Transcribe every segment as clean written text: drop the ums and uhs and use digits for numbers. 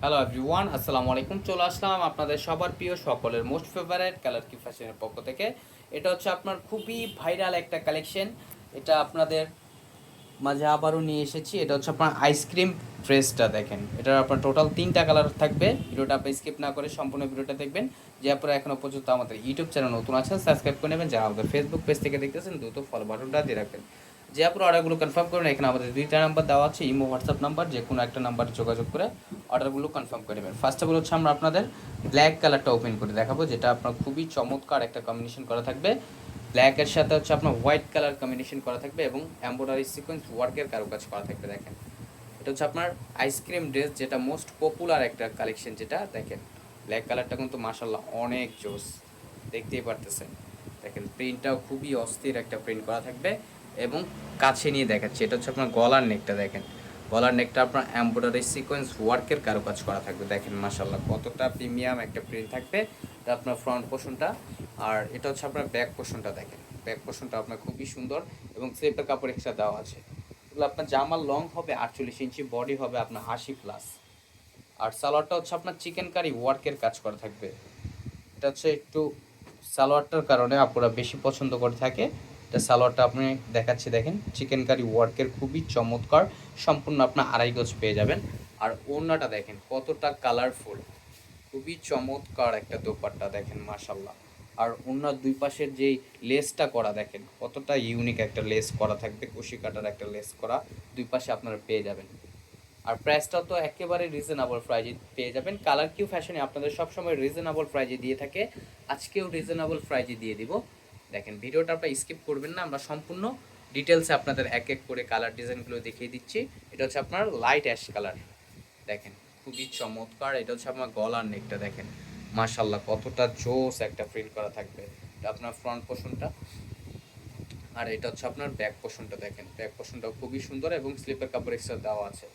Hello everyone, আসসালামু আলাইকুম। চলে আসলাম আপনাদের সবার প্রিয়, সকলের মোস্ট ফেভারিট কালার কি ফ্যাশনের পক্ষ থেকে। এটা হচ্ছে আপনার খুবই ভাইরাল একটা কালেকশন। এটা আপনাদের মাঝে আবারও নিয়ে এসেছি। এটা হচ্ছে আপনার আইসক্রিম ড্রেসটা দেখেন। এটার আপনার টোটাল 3টা কালার থাকবে। ভিডিওটা আপনি স্কিপ না করে সম্পূর্ণ ভিডিওটা দেখবেন। যে আপনারা এখনও পর্যন্ত আমাদের ইউটিউব চ্যানেল নতুন আছেন, সাবস্ক্রাইব করে নেবেন। যারা আমাদের ফেসবুক পেজ থেকে দেখতেছেন, দ্রুত ফলো বাটনটা দিয়ে রাখবেন। যে আপনার অর্ডারগুলো কনফার্ম করবেন, এখানে আমাদের 2টা নাম্বার দেওয়া আছে, ইমো হোয়াটসঅ্যাপ নাম্বার। যে কোনো একটা নাম্বারে যোগাযোগ করে অর্ডারগুলো কনফার্ম করে নেবেন। ফার্স্ট অফ অল হচ্ছে আমরা আপনাদের ব্ল্যাক কালারটা ওপেন করে দেখাবো, যেটা আপনার খুবই চমৎকার একটা কম্বিনেশন করা থাকবে। ব্ল্যাকের সাথে হচ্ছে আপনার হোয়াইট কালার কম্বিনেশন করা থাকবে এবং এমব্রয়ডারি সিকোয়েন্স ওয়ার্কের কারুকাজ করা থাকবে। দেখেন, এটা হচ্ছে আপনার আইসক্রিম ড্রেস, যেটা মোস্ট পপুলার একটা কালেকশন। যেটা দেখেন ব্ল্যাক কালারটা কিন্তু মাশাল্লাহ অনেক জোস, দেখতেই পারতেছেন। দেখেন প্রিন্টটাও খুবই অস্থির একটা প্রিন্ট করা থাকবে এবং কাছে নিয়ে দেখাচ্ছি, এটা হচ্ছে আপনার গলার নেকটা। দেখেন গলার নেকটা আপনার এমব্রয়ডারি সিকোয়েন্স ওয়ার্কের কারুকাজ করা থাকবে। দেখেন মাশাল্লাহ কতটা প্রিমিয়াম একটা প্রিন্ট থাকবে। এটা আপনার ফ্রন্ট পোর্শনটা, আর এটা হচ্ছে আপনার ব্যাক পোর্শনটা। দেখেন ব্যাক পোর্শনটা আপনার খুবই সুন্দর এবং স্লিপের কাপড় এক্সট্রা দেওয়া আছে। এগুলো আপনার জামার লং হবে 48 ইঞ্চি, বডি হবে আপনার 80+। আর সালোয়ারটা হচ্ছে আপনার চিকেন কারি ওয়ার্কের কাজ করা থাকবে। এটা হচ্ছে একটু সালোয়ারটার কারণে আপুরা বেশি পছন্দ করে থাকে। এটা সালোয়ারটা আপনি দেখাচ্ছি, দেখেন চিকেন কারি ওয়ার্কের খুবই চমৎকার, সম্পূর্ণ আপনার 2.5 গজ পেয়ে যাবেন। আর ওড়নাটা দেখেন কতটা কালারফুল, খুবই চমৎকার একটা দোপাট্টা। দেখেন মাশাল্লাহ। আর ওড়নার দুই পাশের যেই লেসটা করা, দেখেন কতটা ইউনিক একটা লেস করা থাকবে, কুশি কাটার একটা লেস করা দুই পাশে আপনারা পেয়ে যাবেন। আর প্রাইসটাও তো একেবারে রিজনেবল প্রাইজে পেয়ে যাবেন। কালার কিউ ফ্যাশনে আপনাদের সবসময় রিজনেবল প্রাইজে দিয়ে থাকে, আজকেও রিজনেবল প্রাইজে দিয়ে দিব। দেখেন ভিডিওটা আপনারা স্কিপ করবেন না, আমরা সম্পূর্ণ ডিটেলসে আপনাদের এক এক করে কালার ডিজাইনগুলো দেখিয়ে দিচ্ছি। এটা হচ্ছে আপনার লাইট অ্যাশ কালার। দেখেন খুবই চমৎকার। এটা হচ্ছে আপনার গলার নেকটা। দেখেন মাশাল্লাহ কতটা জোস একটা প্রিন্ট করা থাকবে। এটা আপনার ফ্রন্ট পোর্শনটা, আর এটা হচ্ছে আপনার ব্যাক পোর্শনটা। দেখেন ব্যাক পোর্শনটাও খুবই সুন্দর এবং স্লিপের কাপড় এক্সট্রা দেওয়া আছে।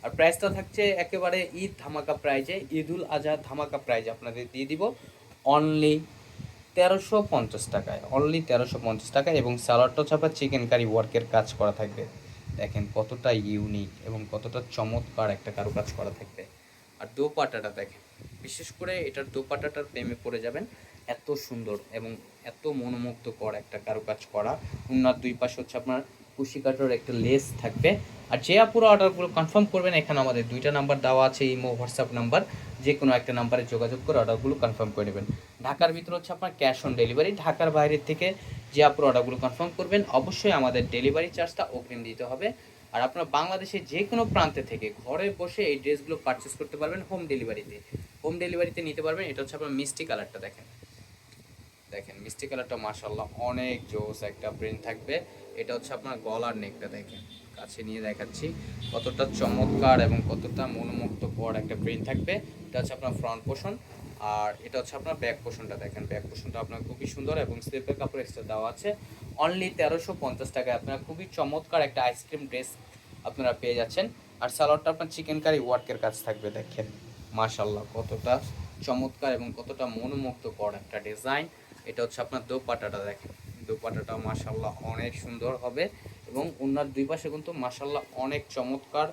আর প্রাইসটা থাকছে একেবারে ঈদ ধামাকা প্রাইজে, ঈদুল আজহা ধামাকা প্রাইজে আপনাদের দিয়ে দিব অনলি 1350 টাকায়। অনলি 1350 টাকায়। এবং সালোয়ারটা হচ্ছে আপনার চিকেন কারি ওয়ার্কের কাজ করা থাকবে। দেখেন কতটা ইউনিক এবং কতটা চমৎকার একটা কারুকাজ করা থাকবে। আর দোপাট্টাটা দেখেন, বিশেষ করে এটার দোপাট্টাটার প্রেমে পড়ে যাবেন। এত সুন্দর এবং এত মনোমুগ্ধকর একটা কারুকাজ করা। ওনার দুই পাশে হচ্ছে আপনার কুশি কাটার একটা লেস থাকবে। আর যে আপুরো অর্ডারগুলো কনফার্ম করবেন, এখানে আমাদের 2টা নাম্বার দেওয়া আছে, ইমো হোয়াটসঅ্যাপ নাম্বার। যে কোনো একটা নাম্বারে যোগাযোগ করে অর্ডারগুলো কনফার্ম করে নেবেন। ঢাকার ভিতরে হচ্ছে আপনার ক্যাশ অন ডেলিভারি। ঢাকার বাইরের থেকে যে আপুরো অর্ডারগুলো কনফার্ম করবেন, অবশ্যই আমাদের ডেলিভারি চার্জটা অগ্রিম দিতে হবে। আর আপনারা বাংলাদেশের যে কোনো প্রান্তে থেকে ঘরে বসে এই ড্রেসগুলো পারচেস করতে পারবেন হোম ডেলিভারিতে। হোম ডেলিভারিতে নিতে পারবেন। এটা হচ্ছে আপনার মিষ্টি কালারটা। দেখেন দেখেন মিষ্টি কালারটা মাশাল্লাহ অনেক জোস একটা প্রিন্ট থাকবে। এটা হচ্ছে আপনার গলার নেকটা। দেখেন কাছে নিয়ে দেখাচ্ছি কতটা চমৎকার এবং কতটা মনোমুগ্ধকর একটা প্রিন্ট থাকবে। এটা হচ্ছে আপনার ফ্রন্ট পোর্শন, আর এটা হচ্ছে আপনার ব্যাক পোর্শনটা। দেখেন ব্যাক পোর্শনটা আপনার খুবই সুন্দর এবং স্লিপের কাপড় এক্সট্রা দেওয়া আছে। অনলি 1350 টাকায় আপনারা খুবই চমৎকার একটা আইসক্রিম ড্রেস আপনারা পেয়ে যাচ্ছেন। আর সালোয়ারটা আপনার চিকেন কারি ওয়ার্কের কাজ থাকবে। দেখেন মাশাল্লাহ কতটা চমৎকার এবং কতটা মনোমুগ্ধকর একটা ডিজাইন। এটা হচ্ছে আপনার দোপাট্টাটা। দেখেন দোপাট্টাটা মাশাল্লাহ অনেক সুন্দর হবে এবং ওনার দুই পাশে কিন্তু মাশাল্লাহ অনেক চমৎকার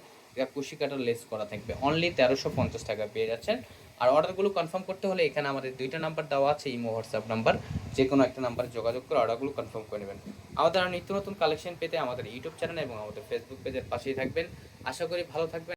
কুশি কাটার লেস করা থাকবে। অনলি 1350 টাকা পেয়ে যাচ্ছেন। আর অর্ডারগুলো কনফার্ম করতে হলে এখানে আমাদের 2টা নাম্বার দেওয়া আছে, ইমো হোয়াটসঅ্যাপ নাম্বার। যে কোনো একটা নাম্বারে যোগাযোগ করে অর্ডারগুলো কনফার্ম করে নেবেন। আমাদের আর নিত্য নতুন কালেকশন পেতে আমাদের ইউটিউব চ্যানেল এবং আমাদের ফেসবুক পেজের পাশেই থাকবেন। আশা করি ভালো থাকবেন।